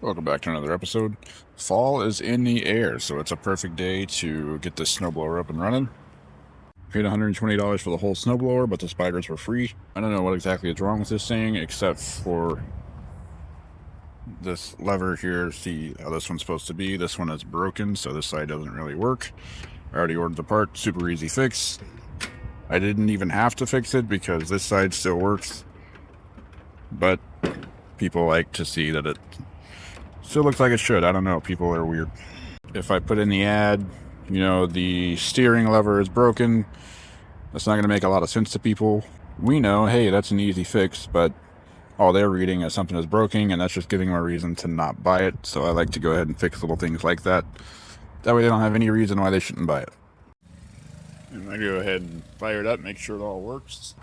Welcome back to another episode. Fall is in the air, so it's a perfect day to get this snowblower up and running. Paid $120 for the whole snowblower, but the spiders were free. I don't know what exactly is wrong with this thing, except for this lever here. See how this one's supposed to be. This one is broken, so this side doesn't really work. I already ordered the part, super easy fix. I didn't even have to fix it because this side still works, but people like to see that it still looks like it should. I don't know, people are weird. If I put in the ad, the steering lever is broken, that's not going to make a lot of sense to people. We know, hey, that's an easy fix, but all they're reading is something is broken, and that's just giving them a reason to not buy it. So I like to go ahead and fix little things like that. That way they don't have any reason why they shouldn't buy it. And I go ahead and fire it up, make sure it all works.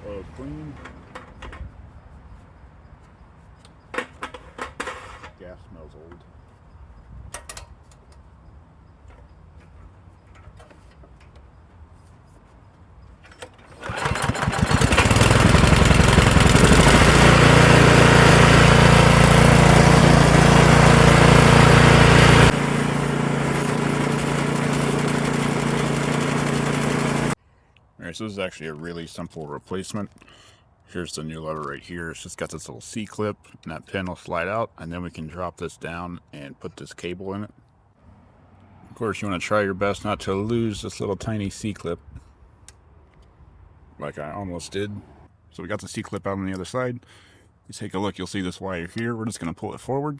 All clean. Gas smells old. Alright, so this is actually a really simple replacement. Here's the new lever right here. It's just got this little C-clip, and that pin will slide out, and then we can drop this down and put this cable in it. Of course, you want to try your best not to lose this little tiny C-clip, like I almost did. So we got the C-clip out on the other side. You take a look, you'll see this wire here. We're just going to pull it forward.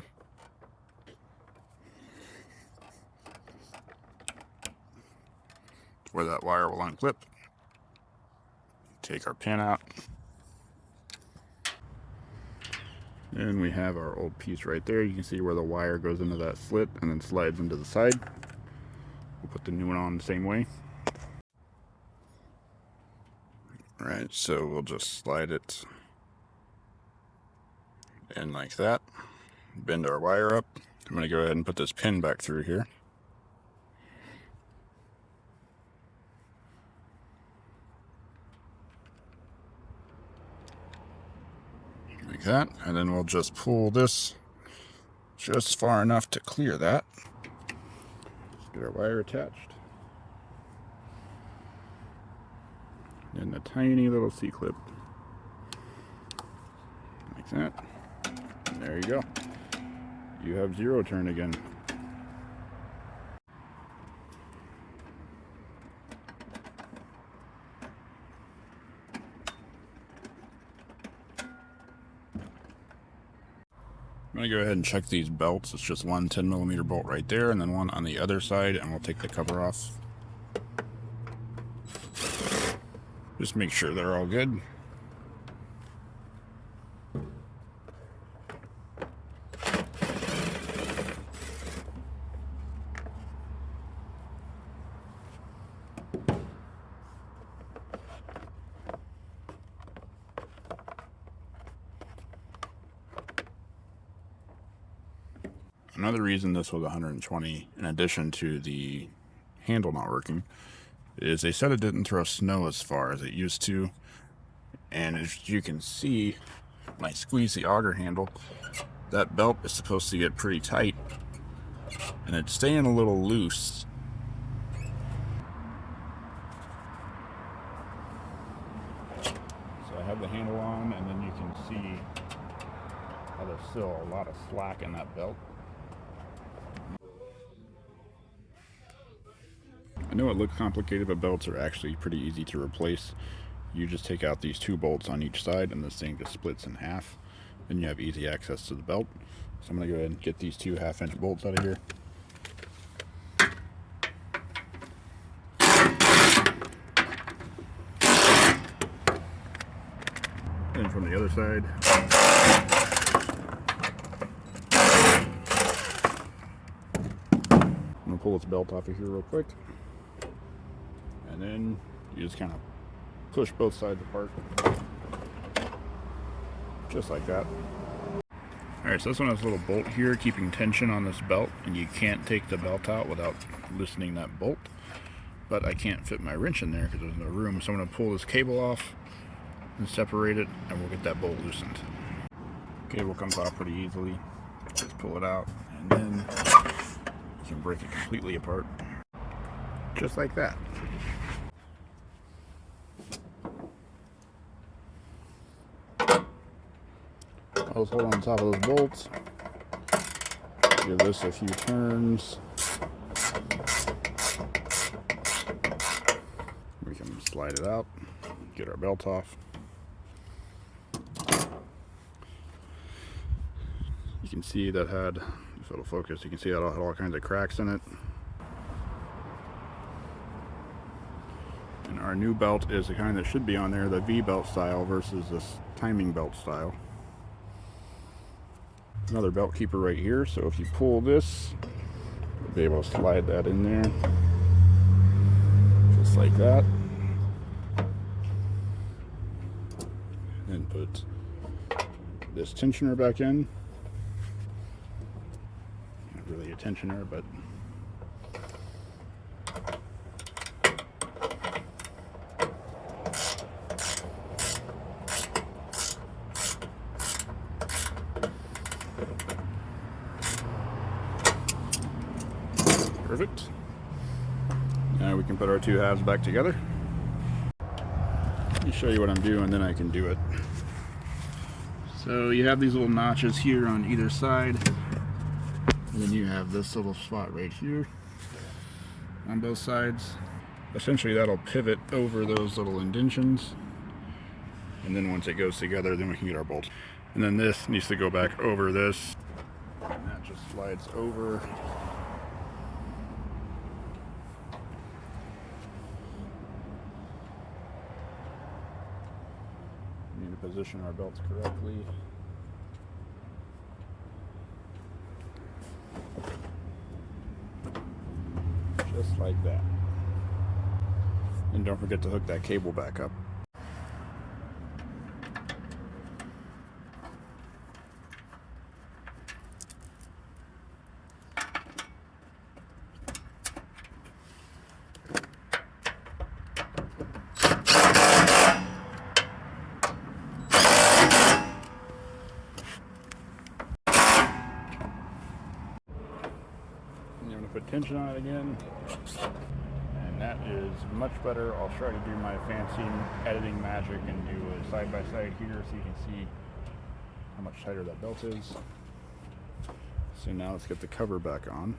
Where that wire will unclip. Take our pin out. And we have our old piece right there. You can see where the wire goes into that slit and then slides into the side. We'll put the new one on the same way. Alright, so we'll just slide it in like that. Bend our wire up. I'm going to go ahead and put this pin back through here. Like that, and then we'll just pull this just far enough to clear that. Let's get our wire attached. And a tiny little C-clip. Like that. And there you go. You have zero turn again. I'm going to go ahead and check these belts. It's just one 10mm bolt right there and then one on the other side, and we'll take the cover off. Just make sure they're all good. Another reason this was 120, in addition to the handle not working, is they said it didn't throw snow as far as it used to. And as you can see, when I squeeze the auger handle, that belt is supposed to get pretty tight, and it's staying a little loose. So I have the handle on, and then you can see how there's still a lot of slack in that belt. I know it looks complicated, but belts are actually pretty easy to replace. You just take out these two bolts on each side, and this thing just splits in half. Then you have easy access to the belt. So I'm going to go ahead and get these two 1/2-inch bolts out of here. And from the other side, I'm going to pull this belt off of here real quick. And then you just kind of push both sides apart. Just like that. Alright, so this one has a little bolt here keeping tension on this belt, and you can't take the belt out without loosening that bolt. But I can't fit my wrench in there because there's no room, so I'm going to pull this cable off and separate it, and we'll get that bolt loosened. Cable comes off pretty easily. Just pull it out, and then you can break it completely apart. Just like that. I'll just hold on top of those bolts. Give this a few turns. We can slide it out, get our belt off. You can see that had, if it'll focus, you can see that had all kinds of cracks in it. And our new belt is the kind that should be on there, the V-belt style versus this timing belt style. Another belt keeper right here, so if you pull this, you'll be able to slide that in there. Just like that. Then put this tensioner back in. Not really a tensioner, but perfect. Now we can put our two halves back together. Let me show you what I'm doing, then I can do it. So you have these little notches here on either side, and then you have this little spot right here on both sides. Essentially that'll pivot over those little indentions, and then once it goes together, then we can get our bolts. And then this needs to go back over this, and that just slides over. We need to position our belts correctly. Just like that. And don't forget to hook that cable back up. I'm going to put tension on it again, and that is much better. I'll try to do my fancy editing magic and do a side-by-side here so you can see how much tighter that belt is. So now let's get the cover back on.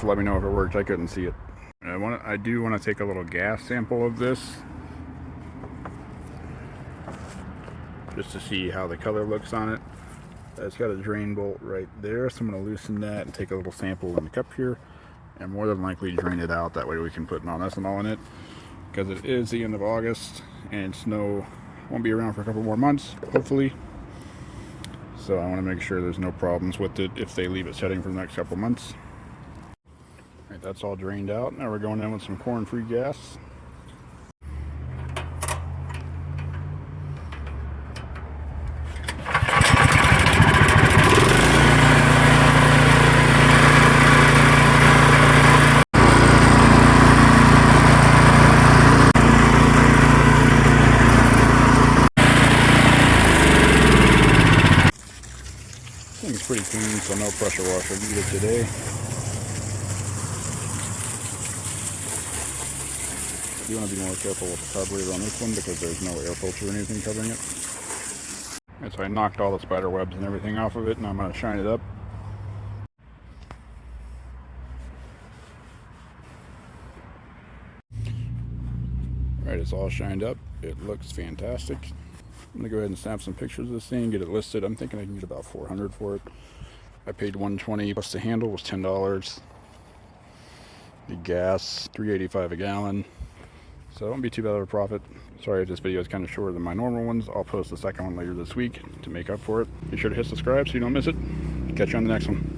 Let me know if it worked. I couldn't see it. I do want to take a little gas sample of this just to see how the color looks on it. It's got a drain bolt right there, so I'm going to loosen that and take a little sample in the cup here, and more than likely drain it out. That way we can put non-ethanol in it, because it is the end of August and snow won't be around for a couple more months, hopefully. So I want to make sure there's no problems with it if they leave it setting for the next couple months. Alright, that's all drained out. Now we're going in with some corn-free gas. Thing's pretty clean, so no pressure washer needed today. You want to be more careful with the carburetor on this one because there's no air filter or anything covering it. And so I knocked all the spider webs and everything off of it, and I'm going to shine it up. Alright, it's all shined up. It looks fantastic. I'm gonna go ahead and snap some pictures of this thing, get it listed. I'm thinking I can get about $400 for it. I paid $120 plus the handle was $10. The gas, $3.85 a gallon. So it won't be too bad of a profit. Sorry if this video is kind of shorter than my normal ones. I'll post the second one later this week to make up for it. Be sure to hit subscribe so you don't miss it. Catch you on the next one.